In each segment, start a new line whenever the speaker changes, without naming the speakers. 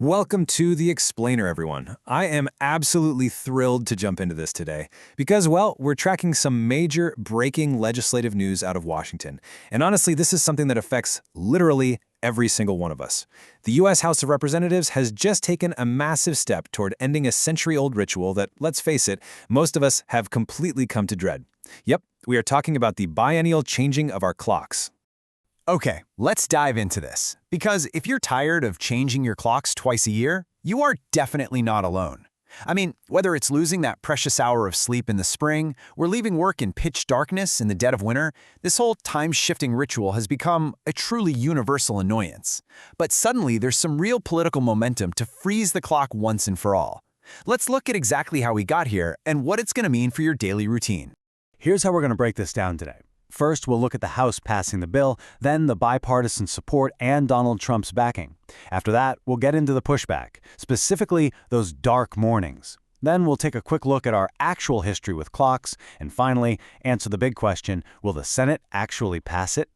Welcome to The Explainer, everyone. I am absolutely thrilled to jump into this today because, well, we're tracking some major breaking legislative news out of Washington. And honestly, this is something that affects literally every single one of us. The U.S. House of Representatives has just taken a massive step toward ending a century-old ritual that, let's face it, most of us have completely come to dread. Yep, we are talking about the biennial changing of our clocks.
Okay, let's dive into this. Because if you're tired of changing your clocks twice a year, you are definitely not alone. I mean, whether it's losing that precious hour of sleep in the spring, or leaving work in pitch darkness in the dead of winter, this whole time-shifting ritual has become a truly universal annoyance. But suddenly, there's some real political momentum to freeze the clock once and for all. Let's look at exactly how we got here and what it's going to mean for your daily routine.
Here's how we're going to break this down today. First, we'll look at the House passing the bill, then the bipartisan support and Donald Trump's backing. After that, we'll get into the pushback, specifically those dark mornings. Then we'll take a quick look at our actual history with clocks, and finally, answer the big question, will the Senate actually pass it?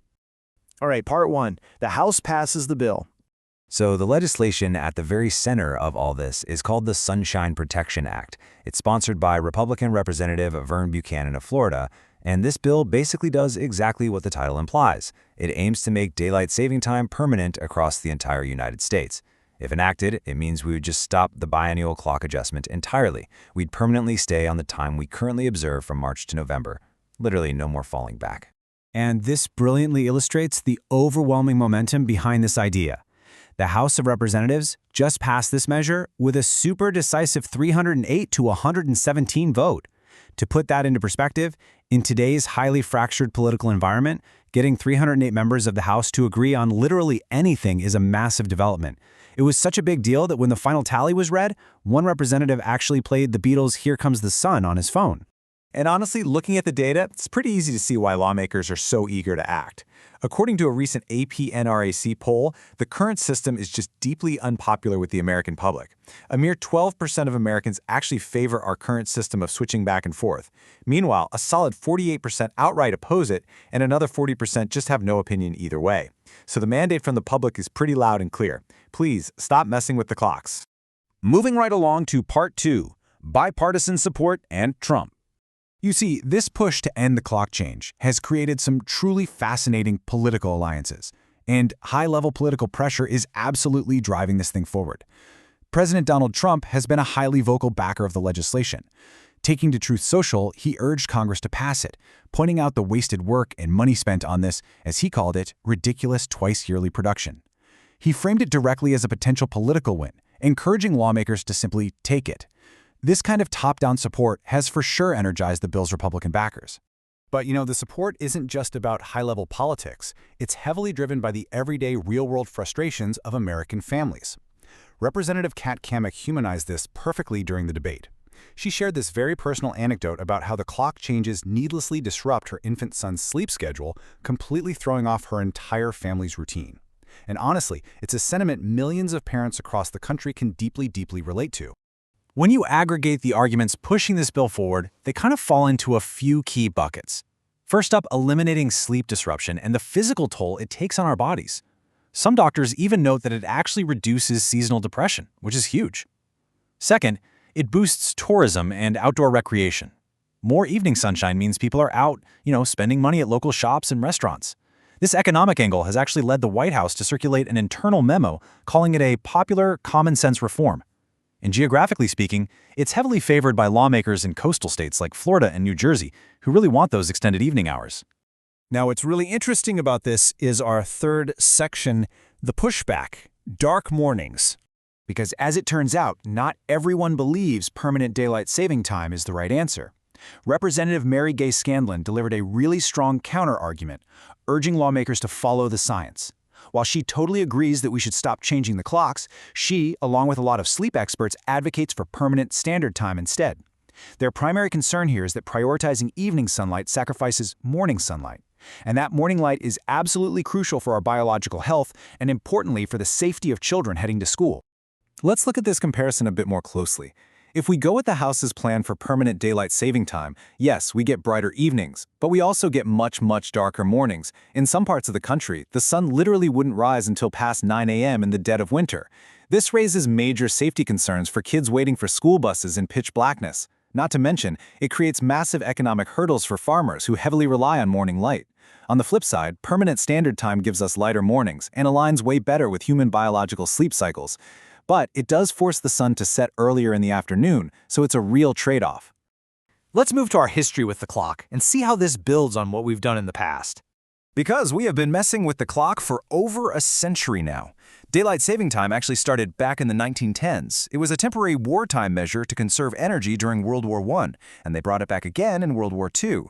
All right, part one. The House passes the bill.
So the legislation at the very center of all this is called the Sunshine Protection Act. It's sponsored by Republican Representative Vern Buchanan of Florida, and this bill basically does exactly what the title implies. It aims to make daylight saving time permanent across the entire United States. If enacted, it means we would just stop the biennial clock adjustment entirely. We'd permanently stay on the time we currently observe from March to November. Literally no more falling back.
And this brilliantly illustrates the overwhelming momentum behind this idea. The House of Representatives just passed this measure with a super decisive 308 to 117 vote. To put that into perspective, in today's highly fractured political environment, getting 308 members of the House to agree on literally anything is a massive development. It was such a big deal that when the final tally was read, one representative actually played the Beatles' Here Comes the Sun on his phone.
And honestly, looking at the data, it's pretty easy to see why lawmakers are so eager to act. According to a recent AP-NRAC poll, the current system is just deeply unpopular with the American public. A mere 12% of Americans actually favor our current system of switching back and forth. Meanwhile, a solid 48% outright oppose it, and another 40% just have no opinion either way. So the mandate from the public is pretty loud and clear. Please, stop messing with the clocks.
Moving right along to part two, bipartisan support and Trump.
You see, this push to end the clock change has created some truly fascinating political alliances, and high-level political pressure is absolutely driving this thing forward. President Donald Trump has been a highly vocal backer of the legislation. Taking to Truth Social, he urged Congress to pass it, pointing out the wasted work and money spent on this, as he called it, ridiculous twice-yearly production. He framed it directly as a potential political win, encouraging lawmakers to simply take it. This kind of top-down support has for sure energized the bill's Republican backers.
But the support isn't just about high-level politics. It's heavily driven by the everyday real-world frustrations of American families. Representative Kat Cammack humanized this perfectly during the debate. She shared this very personal anecdote about how the clock changes needlessly disrupt her infant son's sleep schedule, completely throwing off her entire family's routine. And honestly, it's a sentiment millions of parents across the country can deeply, deeply relate to.
When you aggregate the arguments pushing this bill forward, they kind of fall into a few key buckets. First up, eliminating sleep disruption and the physical toll it takes on our bodies. Some doctors even note that it actually reduces seasonal depression, which is huge. Second, it boosts tourism and outdoor recreation. More evening sunshine means people are out, spending money at local shops and restaurants. This economic angle has actually led the White House to circulate an internal memo calling it a popular common sense reform. And geographically speaking, it's heavily favored by lawmakers in coastal states like Florida and New Jersey, who really want those extended evening hours.
Now, what's really interesting about this is our third section, the pushback, dark mornings.
Because as it turns out, not everyone believes permanent daylight saving time is the right answer. Representative Mary Gay Scanlon delivered a really strong counter-argument, urging lawmakers to follow the science. While she totally agrees that we should stop changing the clocks, she, along with a lot of sleep experts, advocates for permanent standard time instead. Their primary concern here is that prioritizing evening sunlight sacrifices morning sunlight. And that morning light is absolutely crucial for our biological health and, importantly, for the safety of children heading to school.
Let's look at this comparison a bit more closely. If we go with the House's plan for permanent daylight saving time, yes, we get brighter evenings, but we also get much, much darker mornings. In some parts of the country, the sun literally wouldn't rise until past 9 a.m. in the dead of winter.
This raises major safety concerns for kids waiting for school buses in pitch blackness. Not to mention, it creates massive economic hurdles for farmers who heavily rely on morning light. On the flip side, permanent standard time gives us lighter mornings and aligns way better with human biological sleep cycles. But it does force the sun to set earlier in the afternoon, so it's a real trade-off.
Let's move to our history with the clock and see how this builds on what we've done in the past.
Because we have been messing with the clock for over a century now. Daylight saving time actually started back in the 1910s. It was a temporary wartime measure to conserve energy during World War I, and they brought it back again in World War II.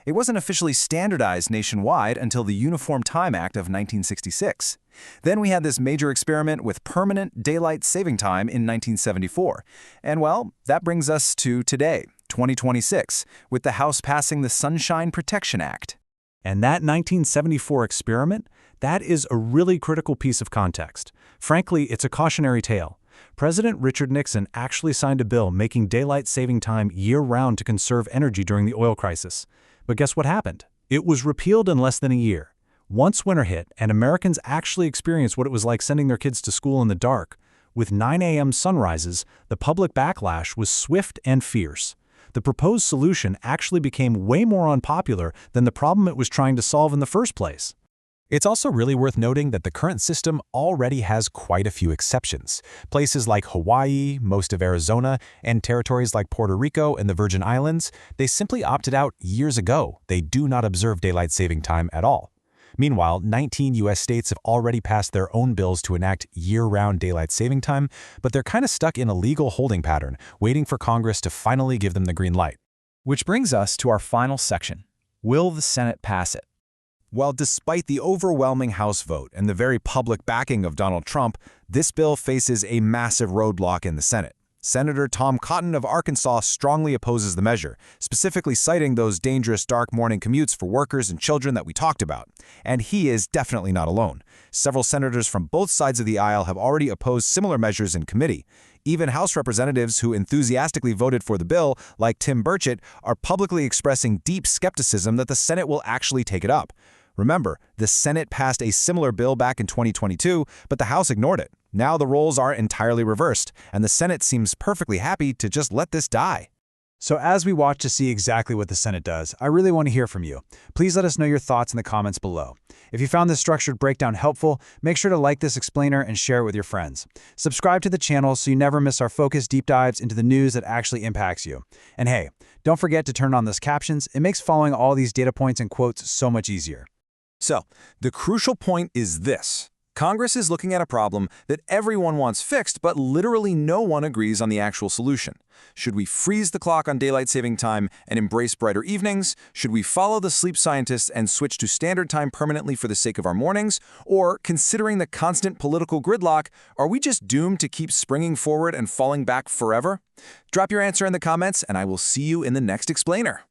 It wasn't officially standardized nationwide until the Uniform Time Act of 1966. Then we had this major experiment with permanent daylight saving time in 1974. And well, that brings us to today, 2026, with the House passing the Sunshine Protection Act.
And that 1974 experiment, that is a really critical piece of context. Frankly, it's a cautionary tale. President Richard Nixon actually signed a bill making daylight saving time year-round to conserve energy during the oil crisis. But guess what happened? It was repealed in less than a year. Once winter hit and Americans actually experienced what it was like sending their kids to school in the dark, with 9 a.m. sunrises, the public backlash was swift and fierce. The proposed solution actually became way more unpopular than the problem it was trying to solve in the first place.
It's also really worth noting that the current system already has quite a few exceptions. Places like Hawaii, most of Arizona, and territories like Puerto Rico and the Virgin Islands, they simply opted out years ago. They do not observe daylight saving time at all. Meanwhile, 19 U.S. states have already passed their own bills to enact year-round daylight saving time, but they're kind of stuck in a legal holding pattern, waiting for Congress to finally give them the green light.
Which brings us to our final section. Will the Senate pass it?
While despite the overwhelming House vote and the very public backing of Donald Trump, this bill faces a massive roadblock in the Senate. Senator Tom Cotton of Arkansas strongly opposes the measure, specifically citing those dangerous dark morning commutes for workers and children that we talked about. And he is definitely not alone. Several senators from both sides of the aisle have already opposed similar measures in committee. Even House representatives who enthusiastically voted for the bill, like Tim Burchett, are publicly expressing deep skepticism that the Senate will actually take it up. Remember, the Senate passed a similar bill back in 2022, but the House ignored it. Now the roles are entirely reversed, and the Senate seems perfectly happy to just let this die.
So as we watch to see exactly what the Senate does, I really want to hear from you. Please let us know your thoughts in the comments below. If you found this structured breakdown helpful, make sure to like this explainer and share it with your friends. Subscribe to the channel so you never miss our focused deep dives into the news that actually impacts you. And hey, don't forget to turn on those captions. It makes following all these data points and quotes so much easier.
So, the crucial point is this. Congress is looking at a problem that everyone wants fixed, but literally no one agrees on the actual solution. Should we freeze the clock on daylight saving time and embrace brighter evenings? Should we follow the sleep scientists and switch to standard time permanently for the sake of our mornings? Or, considering the constant political gridlock, are we just doomed to keep springing forward and falling back forever? Drop your answer in the comments, and I will see you in the next explainer.